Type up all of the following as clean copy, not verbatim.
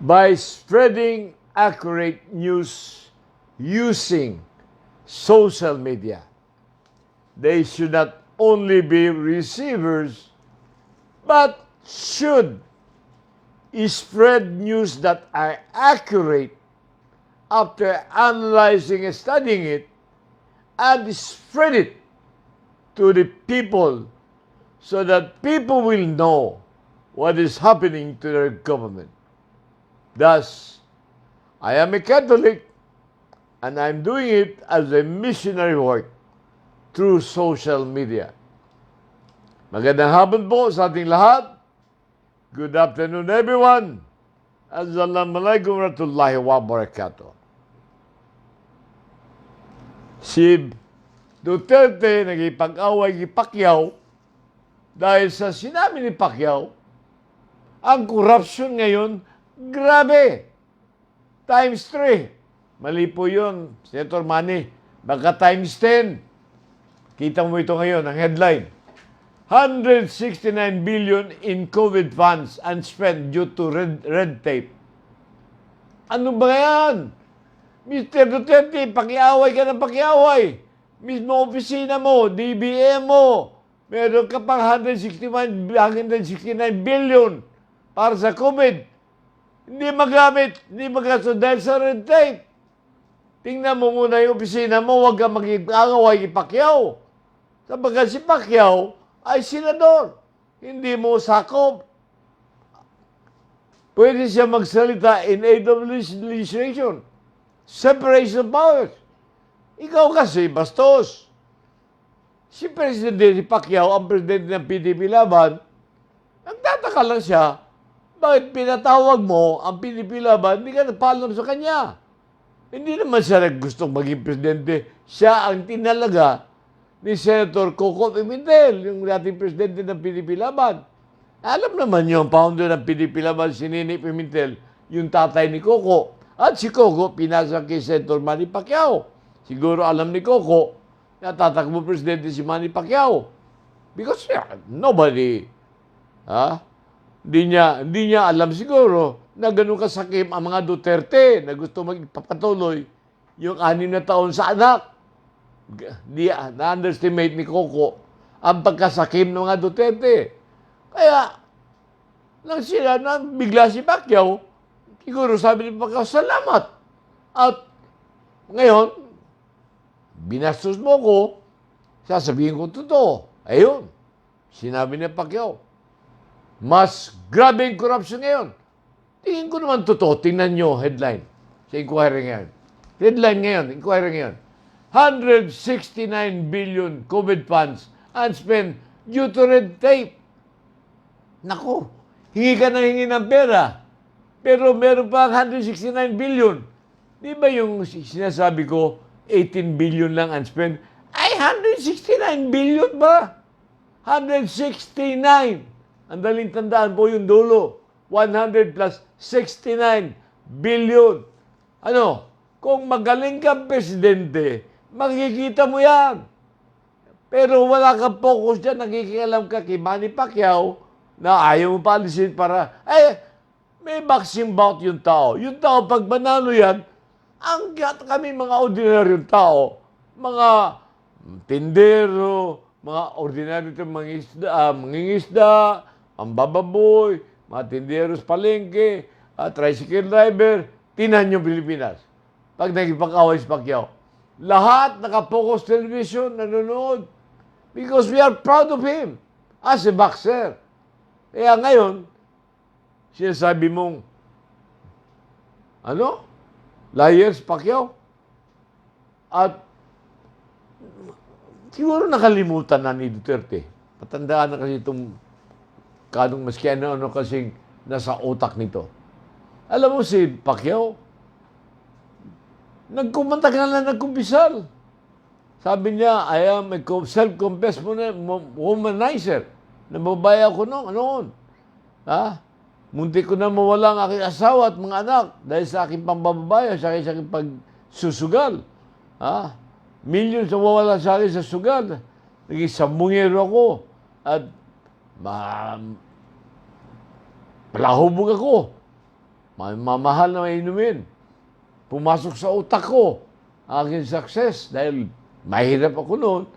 by spreading accurate news using social media. They should not only be receivers, but should spread news that are accurate after analyzing and studying it, and spread it to the people so that people will know what is happening to their government. Thus, I am a Catholic and I'm doing it as a missionary work through social media. Magandang hapon po sa ating lahat. Good afternoon everyone. Assalamualaikum warahmatullahi wabarakatuh. Si Duterte nagipag-away kay Pacquiao dahil sa sinabi ni Pacquiao, ang corruption ngayon, grabe. Times 3. Mali po yun, Senator Manny. Baka times 10. Kita mo ito ngayon, ang headline. 169 billion in COVID funds unspent due to red tape. Ano ba yan? Mr. Duterte, pakiaway ka ng pakiaway. Mismo opisina mo, DBM mo, meron ka pang 169 billion para sa COVID. Hindi magamit, hindi magasto dahil sa red tape. Tingnan mo muna yung opisina mo, huwag ka mag-away kay Pacquiao. Sabagat si Pacquiao ay senador. Hindi mo sakop. Pwede siya magsalita in aid of legislation. Separation of powers. Ikaw kasi, bastos. Si Presidente Pacquiao, ang presidente ng PDP Laban, nagtataka lang siya, bakit pinatawag mo ang PDP Laban, hindi ka napaalam sa kanya. Hindi naman siya gustong maging presidente. Siya ang tinalaga ni Senator Coco Pimentel, yung dating presidente ng PDP Laban. Alam naman yung founder ng PDP Laban, si Nini Pimentel, yung tatay ni Coco. At si Coco, pinasa kay Senator Manny Pacquiao. Siguro alam ni Coco, natatakbo presidente si Manny Pacquiao. Because nobody, hindi niya alam siguro na ganun kasakim ang mga Duterte na gusto magpapatuloy yung 6 na taon sa anak. Na-underestimate ni Coco ang pagkasakim ng mga Duterte. Kaya, nang sila na bigla si Pacquiao, siguro sabi ni Pacquiao, salamat. At ngayon, binastos mo ko, sasabihin ko totoo. Ayun, sinabi ni Pacquiao. Mas grabe yung corruption ngayon. Tingin ko naman totoo. Tingnan nyo, headline sa inquiry ngayon. Headline ngayon, inquiry ngayon. 169 billion COVID funds unspent due to red tape. Naku, hingi ka ng hingi ng pera. Pero meron pa 169 billion. Di ba yung sinasabi ko, 18 billion lang unspent? Ay, 169 billion ba? 169. Ang daling tandaan po yung dulo. 100 plus 69 billion. Ano? Kung magaling kang presidente, makikita mo yan. Pero wala kang focus dyan, nakikialam ka kay Manny Pacquiao na ayaw mo paalisin para, may boxing bout yung tao. Yung tao, pag manalo yan, kami mga ordinaryong tao, mga tindero, mga ordinaryong mangingisda, mambababoy, mga tinderos palengke, tricycle driver, tinan yung Pilipinas. Pag nagipag-away si Pacquiao, lahat nakapokus television, nanonood. Because we are proud of him as a boxer. Kaya ngayon, sinasabi mong, liars, Pacquiao. At siguro nakalimutan na ni Duterte. Patandaan na kasi itong kanong maski ano kasing nasa utak nito. Alam mo si Pacquiao, nagkumanta ka na nagkumpisal. Sabi niya, I am a self-confessed womanizer. Nababaya ko noon. Muntik ko na mawala ang aking asawa at mga anak dahil sa aking pambababaya, sa aking pagsusugal. Millions na mawala sa akin sa sugal. Naging sambungero ako at palahubog ako. mamahal na inumin. Pumasok sa utak ko ang aking success dahil mahirap ako noon.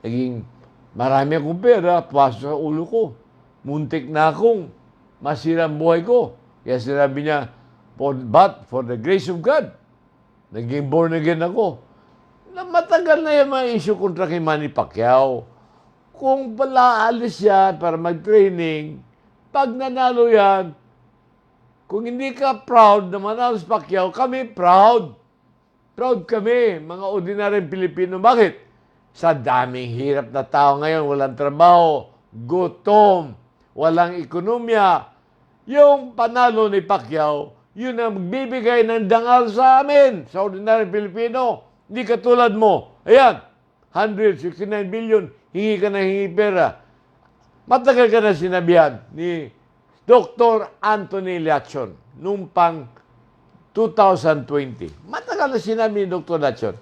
Naging marami akong pera, pumasok sa ulo ko. Muntik na akong masira ang buhay ko. Kaya sinabi niya, but for the grace of God, naging born again ako. Na matagal na yung mga issue kontra kay Manny Pacquiao. Kung pala alis yan para mag-training, pag nanalo yan, kung hindi ka proud na manalo si Pacquiao, kami proud. Proud kami, mga ordinaryong Pilipino. Bakit? Sa daming hirap na tao ngayon, walang trabaho, gutom, walang ekonomiya. Yung panalo ni Pacquiao, yun ang magbibigay ng dangal sa amin, sa ordinaryong Pilipino. Hindi katulad mo. Ayan, 169 billion, hingi ka na hingi pera. Matagal ka na sinabihan ni Dr. Anthony Lacson nung pang 2020. Matagal na sinabi ni Dr. Lacson.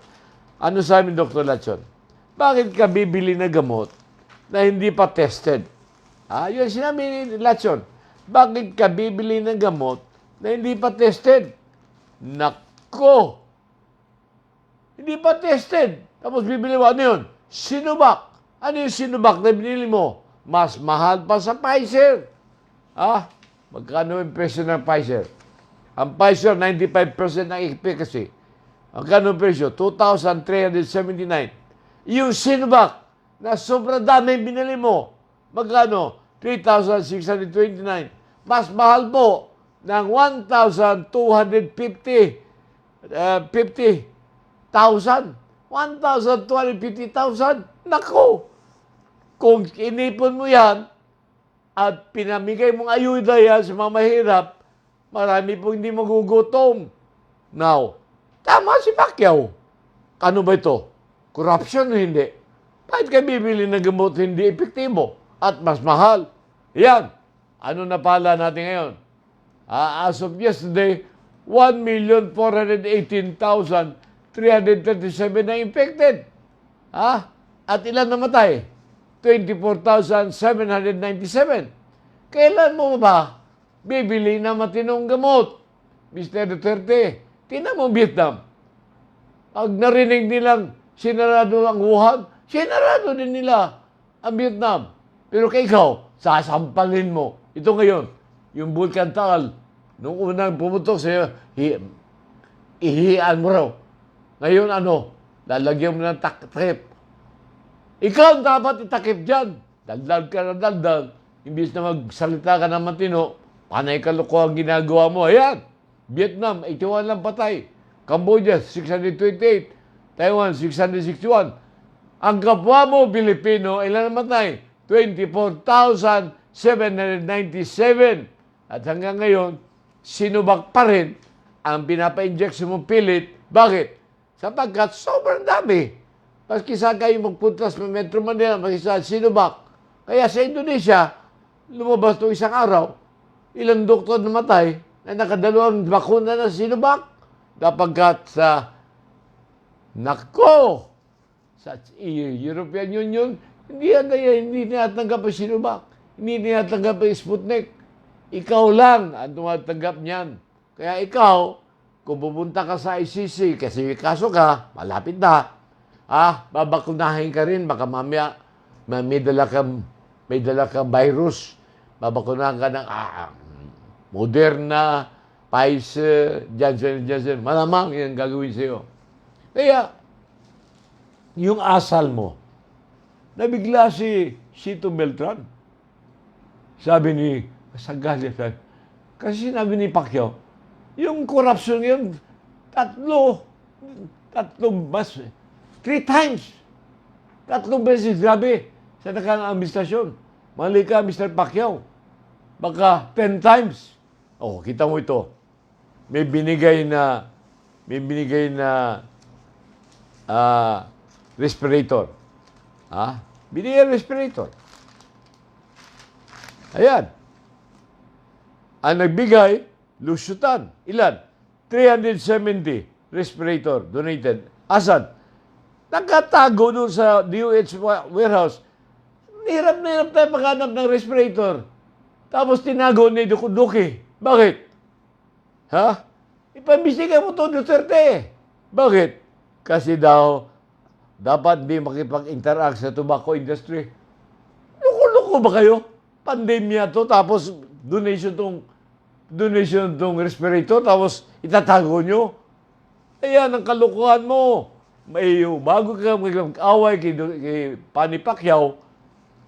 Ano sabi ni Dr. Lacson? Bakit ka bibili na gamot na hindi pa tested? Yun sinabi ni Lacson. Bakit ka bibili ng gamot na hindi pa tested? Nako! Hindi pa tested. Tapos bibili mo, ano yun? Sinovac. Ano yung Sinovac na binili mo? Mas mahal pa sa Pfizer. Magkano yung presyo ng Pfizer? Ang Pfizer, 95% ng efficacy. Magkano yung presyo? 2,379. Yung Sinovac, na sobrang dami binili mo, magkano? 3,629. Mas mahal po ng 1,250,000. 1,250,000. Nako! Kung inipon mo yan at pinamigay mong ayuda yan sa mga mahirap, marami pong hindi magugutom. Now, tama si Pacquiao. Ano ba ito? Corruption o hindi? Bakit ka bibili ng gamot hindi epektibo at mas mahal? Yan. Ano na pala natin ngayon? As of yesterday, 1,418,337 na infected. At ilan namatay? 24,797. Kailan mo ba bibili na matinong gamot? Mr. Duterte, tingnan mo Vietnam. Pag narinig nilang sinarado ang Wuhan, sinarado din nila ang Vietnam. Pero kay ikaw, sasampalin mo. Ito ngayon, yung Vulcan Taal, nung unang pumutok sa'yo, ihian mo raw. Ngayon lalagyan mo ng takip. Ikaw ang dapat itakip dyan. Daldal ka na daldal. Imbis na magsalita ka ng matino, panay kaloko ang ginagawa mo. Ayan, Vietnam, 81 lang patay. Cambodia, 628. Taiwan, 661. Ang kapwa mo, Pilipino, ilan namatay? 24,797. At hanggang ngayon, Sinovac pa rin ang pinapa-injection mong pilit. Bakit? Sapagkat sobrang dami. Maski sa kayo magpunta sa Metro Manila, maski sa Sinovac. Kaya sa Indonesia, lumabas itong isang araw, ilang doktor namatay na nakadalawang bakuna na Sinovac. Kapagkat sa sa European Union, hindi tinatanggap ang Sinovac. Hindi tinatanggap ang Sputnik. Ikaw lang ang tumatanggap niyan. Kaya ikaw, kung pupunta ka sa ICC, kasi kaso ka, malapit na, babakunahin ka rin, baka mamaya may dala kang virus. Babakunahan ka ng Moderna, Pfizer, Johnson. Malamang yan gagawin sa'yo. Kaya, yung asal mo, nabigla si Sito Beltran. Sabi ni Sagali, kasi sinabi ni Pacquiao, yung corruption yun, three times. 3 beses, grabe, sa nakang administrasyon. Mali ka, Mr. Pacquiao. Baka 10 times. Kita mo ito. May binigay na respirator. Binigay respirator. Ayan. Ang nagbigay, lusyutan. Ilan? 370 respirator donated. Asan? Nakatago doon sa DOH warehouse. Hirap na hirap tayo maghanap ng respirator. Tapos tinago ni Duki. Bakit? Ha? Ipambisigan mo to, Duterte. Bakit? Kasi daw, dapat di makipag-interact sa tobacco industry. Loko-loko ba kayo? Pandemya to, tapos donation tong respirator, tapos itatago nyo. Ayan ang kalokohan mo. Bago ka mag-away kay Manny Pacquiao,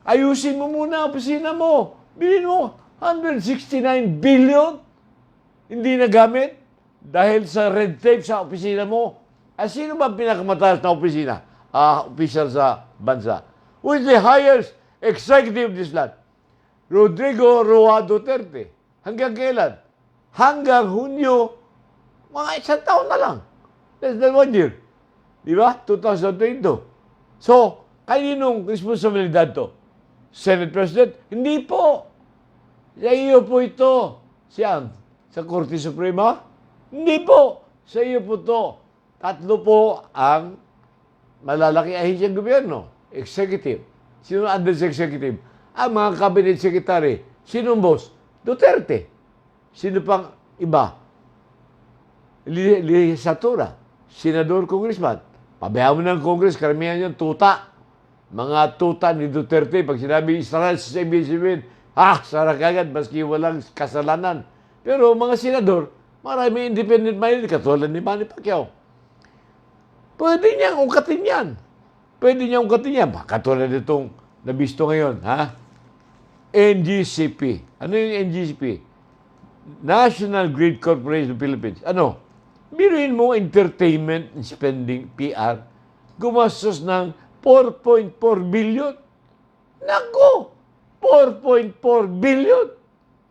ayusin mo muna ang opisina mo. Bilhin mo, 169 billion hindi nagamit dahil sa red tape sa opisina mo. Sino ba pinakamataas na opisina? Official sa bansa. Who is the highest executive of this land? Rodrigo Roa Duterte. Hanggang kailan? Hanggang Hunyo, mga isang taon na lang. Less than 1 year. Di ba? 2022. So, kaninong responsibilidad to? Senate President? Hindi po. Sa iyo po ito. Siyang? Sa Korte Suprema? Hindi po. Sa iyo po to. Tatlo po ang malalaki ahensyang gobyerno. Executive. Sino under sa executive? Ang mga cabinet secretary. Sino boss? Duterte. Sino pang iba? Legislatura. Senador, congressman. Pabayaan mo ng Congress, karamihan yun, tuta. Mga tuta ni Duterte, pag sinabi Israel sa ABS-CBN, sarang agad, maski walang kasalanan. Pero mga senador, marami independent minded, katulad ni Manny Pacquiao. Pwede niyang ungkatin yan. Pwede niyang ungkatin yan. Katulad itong nabisto ngayon, NGCP. Ano yung NGCP? National Grid Corporation of the Philippines. Ano? Biruin mo entertainment and spending, PR, gumastos ng 4.4 billion. Naku! 4.4 billion!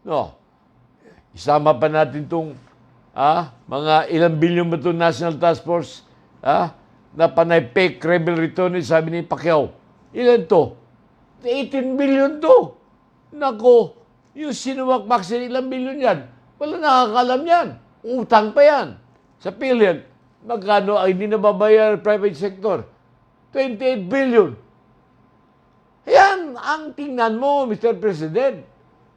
No. Isama pa natin itong mga ilang billion ba itong National Task Force na panay fake rebel return, sabi ni Pacquiao. Ilan to? 18 billion to. Naku! Yung sinuwakmak sa ilang billion yan, wala nakakalam yan. Utang pa yan. Sa PhilHealth, magkano ang hindi nababayar private sector? 28 billion. Yan ang tingnan mo, Mr. President.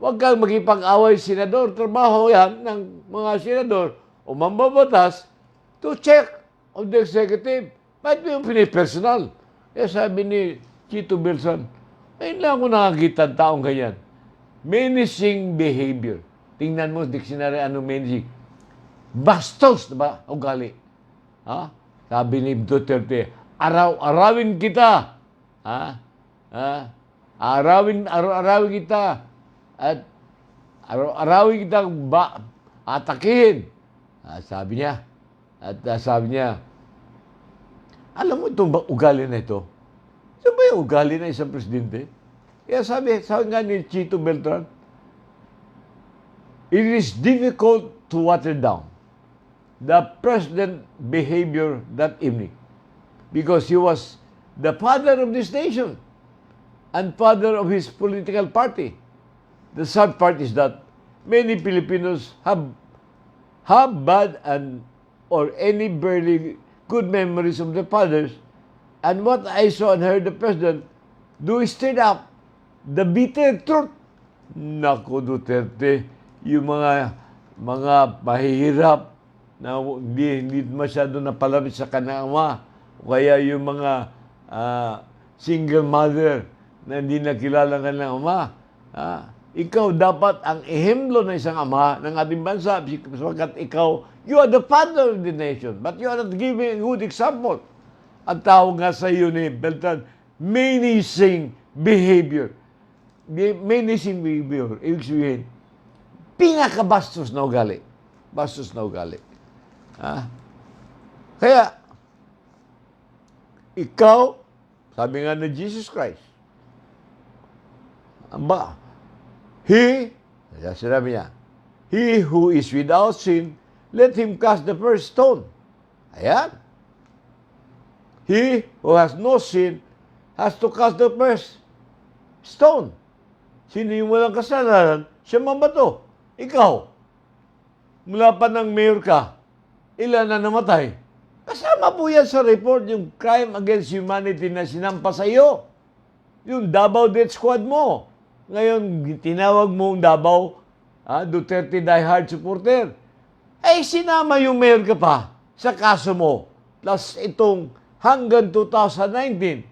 Huwag kang makipag-away senador. Trabaho yan ng mga senador o mambabatas to check on the executive. Bakit mo yung pinipersonal? Sabi ni Chito Belson, ayun lang ako nakakita ng taong ganyan. Menacing behavior. Tingnan mo, dictionary, ano menacing? Bastos, diba? Ugali. Sabi ni Duterte, arawin kita. Arawin kita. At arawin kita atakihin. Sabi niya. At sabi niya, alam mo itong ugali na ito? Ito ba yung ugali na isang presidente? Kaya sabi nga ni Chito Beltran, it is difficult to water down the president behavior that evening because he was the father of this nation and father of his political party. The sad part is that many Filipinos have bad or any barely good memories of the fathers, and what I saw and heard the president do is straight up the bitter truth. Naku, Duterte, yung mga mahihirap na hindi masyado napalapit sa kanang ama, o kaya yung mga single mother na hindi nakilala ka ng ama. Ikaw dapat ang ehemplo ng isang ama ng ating bansa sapagkat ikaw, you are the father of the nation, but you are not giving a good example. Ang tawag nga sa iyo ni Beltran, menacing behavior. Menacing behavior, ibig sabihin, pinakabastos na ugali. Bastos na ugali. Kaya, ikaw, sabi nga na Jesus Christ, sinabi niya, he who is without sin, let him cast the first stone. Ayan. He who has no sin has to cast the first stone. Sino yung walang kasalanan, siya mambato. Ikaw, mula pa ng mayor ka, ilan na namatay? Kasama po yan sa report yung crime against humanity na sinampa sa iyo. Yung Davao Death Squad mo. Ngayon, tinawag mo ang Davao, Duterte diehard supporter. Sinama yung mayor ka pa sa kaso mo. Plus itong hanggang 2019,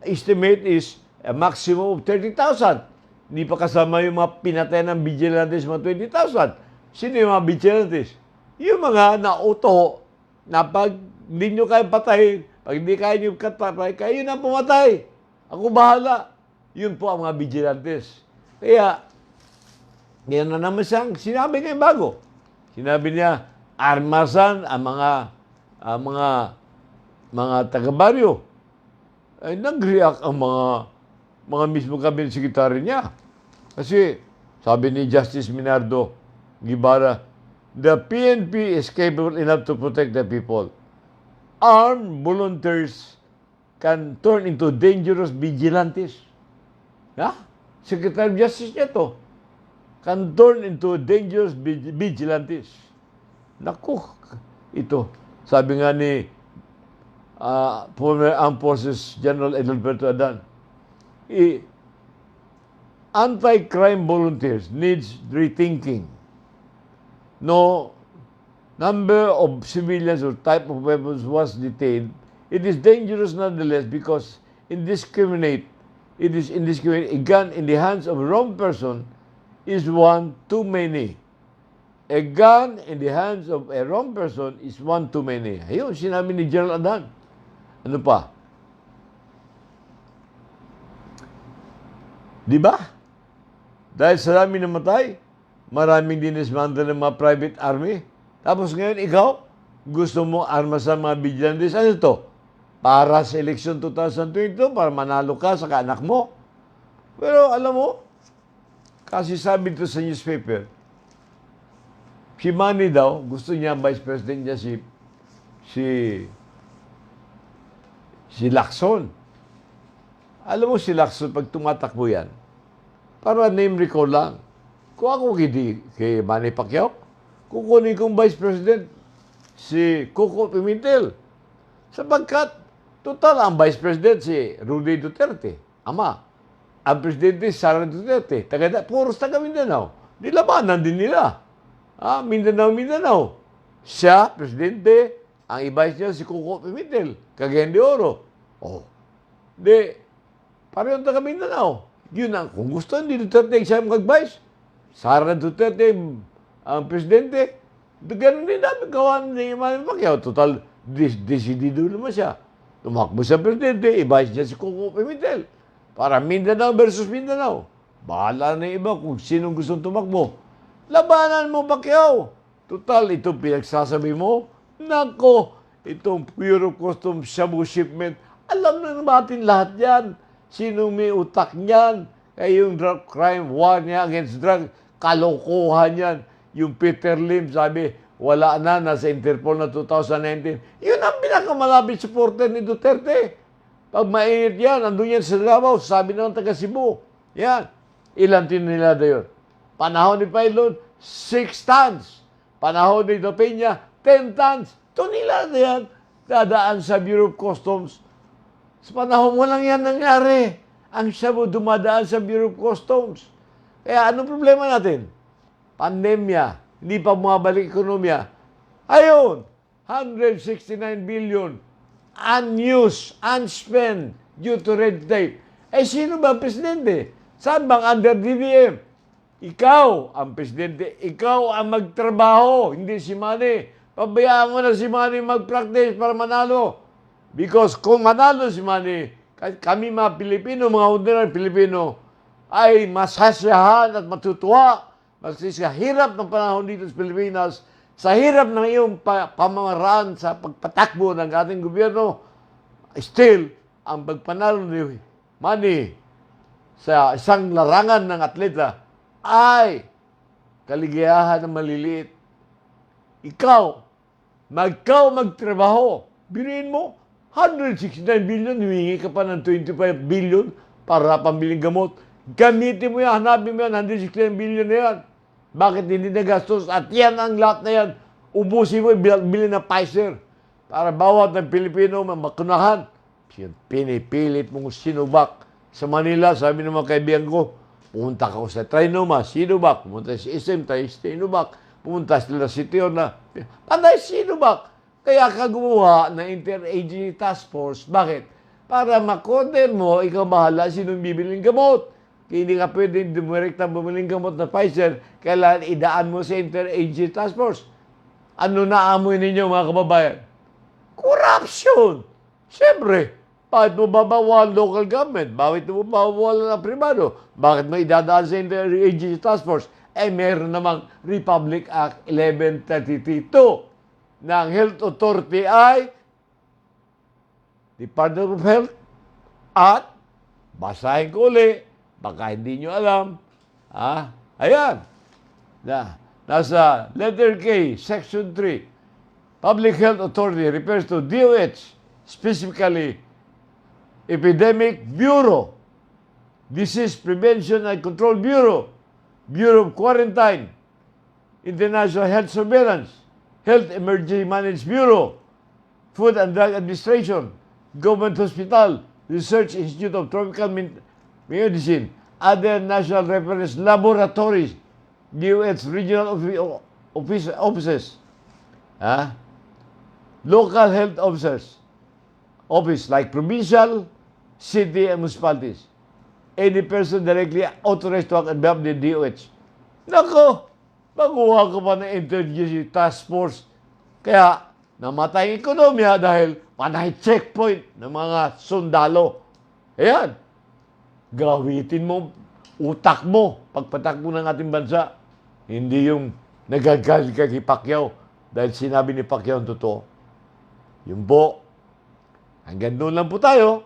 estimate is a maximum of 30,000. Hindi pa kasama yung mga pinatay ng vigilantes mga 20,000. Sino yung mga vigilantes? Yung mga nauto na pag hindi nyo kaya patayin, pag hindi kaya nyo patay, kayo na pumatay. Ako bahala. Yun po ang mga vigilantes. Kaya, yan na naman siyang sinabi ngayon bago. Sinabi niya, armasan ang mga taga-baryo. Ay nag-react ang mga mismo cabinet secretary niya. Kasi sabi ni Justice Minardo Guevara, the PNP is capable enough to protect the people. Armed volunteers can turn into dangerous vigilantes. Secretary of Justice niya to. Can turn into dangerous vigilantes. Naku, ito. Sabi nga ni former Armed Forces General Edilberto Adan, anti-crime volunteers needs rethinking. No number of civilians or type of weapons was detained. It is dangerous nonetheless because it is indiscriminate. A gun in the hands of a wrong person is one too many. A gun in the hands of a wrong person is one too many. Ayun, sinabi ni General Adan. Ano pa? Di ba? Dahil sa dami namatay, maraming dinismantle ng mga private army. Tapos ngayon, ikaw, gusto mo armasan mga vigilantes. Ano to? Para sa eleksyon 2022, para manalo ka sa kaanak mo. Pero alam mo, kasi sabi ito sa newspaper, si Manny daw, gusto niya Vice President niya si Lacson. Alam mo si Lacson, pag tumatakbo yan, para name recall lang. Kung ako kay Manny Pacquiao, kukunin kong Vice President si Coco Pimentel. Sapagkat, total ang Vice President si Rudy Duterte, ama. Ang Presidente Sara Duterte, puros taga Mindanao. Nilabanan din nila. Mindanao. Siya, Presidente, ang i-vice niya si Coco Pimentel, Cagayan de Oro. Pareho taga Mindanao. Yun ang, kung gusto, hindi Duterte siya mag-vice. Sara Duterte, ang Presidente, ganun din namin gawa ni Manny Pacquiao. Total, decidido naman siya. Tumakbo sa Presidente, i-vice niya si Coco Pimentel. Para Mindanao versus Mindanao. Bahala na iba kung sinong gustong tumakbo. Labanan mo, Pacquiao. Total, ito pinagsasabi mo. Nako, itong Bureau of Customs shabu shipment. Alam na natin lahat yan. Sinong may utak niyan. Yung drug crime, war niya against drug, kalokohan yan. Yung Peter Lim, sabi, wala na, nasa Interpol na 2019. Yun ang pinakamalapit supporter ni Duterte. Pag mainit yan, andun yan sa Davao, sabi ng taga Cebu. Yan. Ilan tinilada yun? Panahon ni Pailon, 6 tons. Panahon ni Peña, 10 tons. Ito nilada yan. Dadaan sa Bureau of Customs. Sa panahon mo lang yan nangyari. Ang Cebu dumadaan sa Bureau of Customs. Kaya anong problema natin? Pandemya. Hindi pa bumabalik ekonomiya. Ayun, 169 billion. Unused, unspent, due to red tape. Sino ba ang presidente? Saan bang under DBM? Ikaw ang presidente. Ikaw ang magtrabaho, hindi si Manny. Pabayaan mo na si Manny mag-practice para manalo. Because kung manalo si Manny, kami mga Pilipino, mga ordinary Pilipino, ay masasyahan at matutuwa. Sa hirap ng panahon dito sa Pilipinas, sa hirap ng iyong pamamaraan sa pagpatakbo ng ating gobyerno, still, ang pagpanalo ni Manny sa isang larangan ng atleta ay kaligayahan ng maliliit. Ikaw magtrabaho. Biruin mo, 169 billion, humingi ka pa ng 25 billion para pambiling gamot. Gamitin mo yan, hanapin mo yan, 169 billion na yan. Bakit hindi nagastos? At yan ang lahat na yan. Ubusin mo, bilhin na Pfizer. Para bawat ng Pilipino makunahan. Pinipilit mong Sinovac. Sa Manila, sabi ng mga kaibigan ko, pumunta ka sa Trinoma, Sinovac. Pumunta sa SM, Sinovac. pumunta sila sa Teo na, panay sino ba? Kaya ka gumawa ng Interagency Task Force. Bakit? Para makoder mo, ikaw bahala sinong bibiling gamot. Kaya hindi ka pwede dumirekta bumiling gamot na Pfizer, kailangan idaan mo sa Interagency Task Force. Ano naamoy ninyo mga kababayan? Corruption! Siyempre, bakit mo babawal local government? Bakit mo babawal ang privado? Bakit mo idadaan sa Interagency Task Force? Meron namang Republic Act 1132 na ang Health Authority ay Department of Health at basahin ko uli, baka hindi nyo alam. Ayan. Nasa letter K, Section 3. Public Health Authority refers to DOH, specifically Epidemic Bureau, Disease Prevention and Control Bureau, Bureau of Quarantine, International Health Surveillance, Health Emergency Management Bureau, Food and Drug Administration, Government Hospital, Research Institute of Tropical Medicine, other national reference laboratories, DOH regional offices, local health office like provincial, city, and municipalities. Any person directly authorized to act on behalf of the DOH. Nako, makuha ko pa ng Interagency Task Force. Kaya, namatay ang ekonomiya dahil panay checkpoint ng mga sundalo. Ayan. Gawitin mo, utak mo, pagpatakbo ng ating bansa. Hindi yung nagagalit ka kay Pacquiao dahil sinabi ni Pacquiao ang totoo. Yung po, hanggang doon lang po tayo.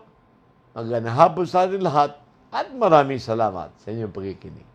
Magandang hapon sa ating lahat at maraming salamat sa inyong pakikinig.